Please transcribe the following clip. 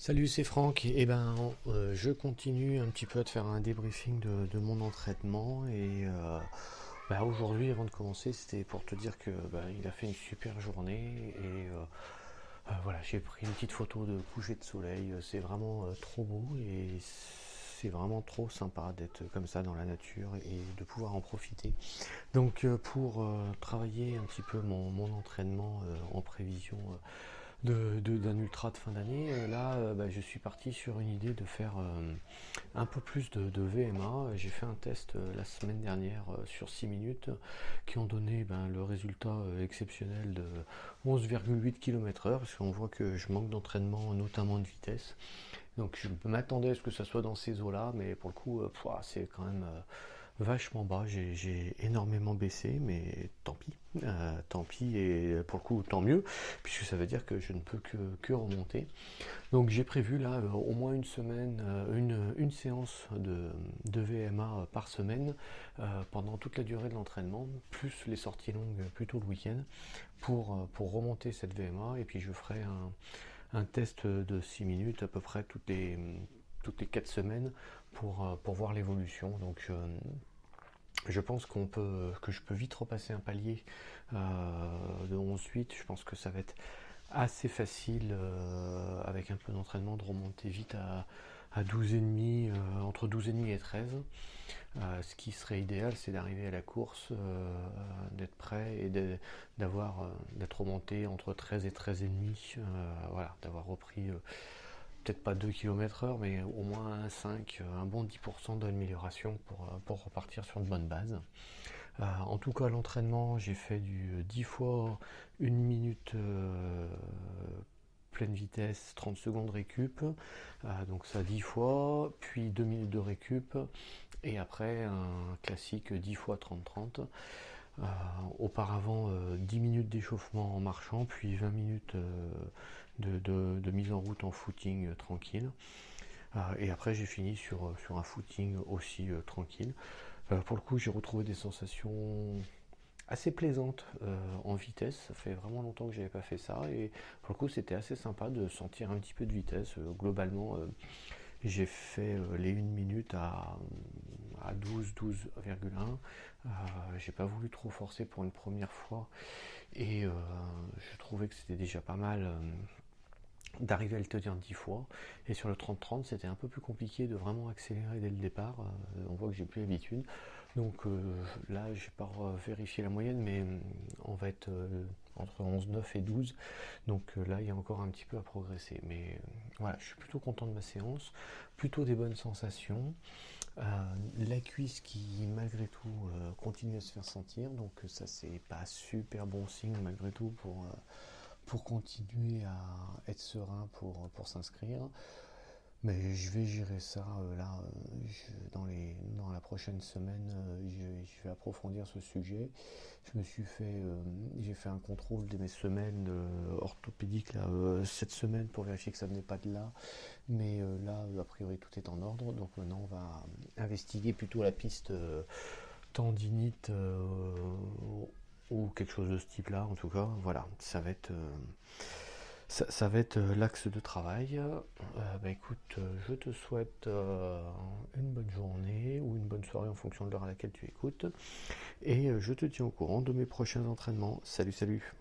Salut, c'est Franck. Je continue un petit peu à te faire un débriefing de mon entraînement aujourd'hui, avant de commencer, c'était pour te dire que il a fait une super journée voilà, j'ai pris une petite photo de coucher de soleil. C'est vraiment trop beau et c'est vraiment trop sympa d'être comme ça dans la nature et de pouvoir en profiter. Pour travailler un petit peu mon entraînement en prévision d'un ultra de fin d'année, je suis parti sur une idée de faire un peu plus de VMA. J'ai fait un test la semaine dernière sur 6 minutes qui ont donné le résultat exceptionnel de 11,8 km/h parce qu'on voit que je manque d'entraînement, notamment de vitesse. Donc je m'attendais à ce que ça soit dans ces eaux-là, mais pour le coup, c'est quand même vachement bas. J'ai énormément baissé, mais tant pis. Tant pis, et pour le coup, tant mieux, puisque ça veut dire que je ne peux que remonter. Donc j'ai prévu là au moins une semaine, une séance de VMA par semaine pendant toute la durée de l'entraînement, plus les sorties longues plutôt le week-end, pour remonter cette VMA. Et puis je ferai un test de 6 minutes à peu près toutes les 4 semaines pour voir l'évolution. Je pense que je peux vite repasser un palier de 11,8. Je pense que ça va être assez facile avec un peu d'entraînement de remonter vite à 12,5, entre 12,5 et 13. Ce qui serait idéal, c'est d'arriver à la course, d'être prêt et d'être remonté entre 13 et 13,5. Voilà, d'avoir repris peut-être pas 2 km/h, mais au moins un 5, un bon 10% d'amélioration pour repartir sur une bonne base. En tout cas, l'entraînement, j'ai fait du 10 fois 1 minute pleine vitesse, 30 secondes récup, donc ça 10 fois, puis 2 minutes de récup, et après un classique 10 fois 30-30. Euh, Auparavant, 10 minutes d'échauffement en marchant, puis 20 minutes de mise en route en footing tranquille. Et après, j'ai fini sur un footing aussi tranquille. Pour le coup, j'ai retrouvé des sensations assez plaisantes en vitesse. Ça fait vraiment longtemps que j'avais pas fait ça. Et pour le coup, c'était assez sympa de sentir un petit peu de vitesse. Globalement, j'ai fait les 1 minute à 12,1. J'ai pas voulu trop forcer pour une première fois. Et je trouvais que c'était déjà pas mal d'arriver à le tenir 10 fois. Et sur le 30-30, c'était un peu plus compliqué de vraiment accélérer dès le départ. On voit que j'ai plus l'habitude. Là, je n'ai pas vérifié la moyenne, mais on va être entre 11,9 et 12. Là, il y a encore un petit peu à progresser. Mais voilà, je suis plutôt content de ma séance. Plutôt des bonnes sensations. La cuisse qui, malgré tout, continue à se faire sentir. Donc ça, c'est pas super bon signe, malgré tout, pour continuer à être serein pour s'inscrire. Mais je vais gérer ça dans la prochaine semaine. Je vais approfondir ce sujet. J'ai fait un contrôle de mes semelles orthopédiques là, cette semaine pour vérifier que ça venait pas de là. Mais a priori, tout est en ordre. Donc maintenant, on va investiguer plutôt la piste tendinite ou quelque chose de ce type-là. En tout cas, voilà, ça va être l'axe de travail. Écoute, je te souhaite une bonne journée ou une bonne soirée en fonction de l'heure à laquelle tu écoutes. Et je te tiens au courant de mes prochains entraînements. Salut, salut!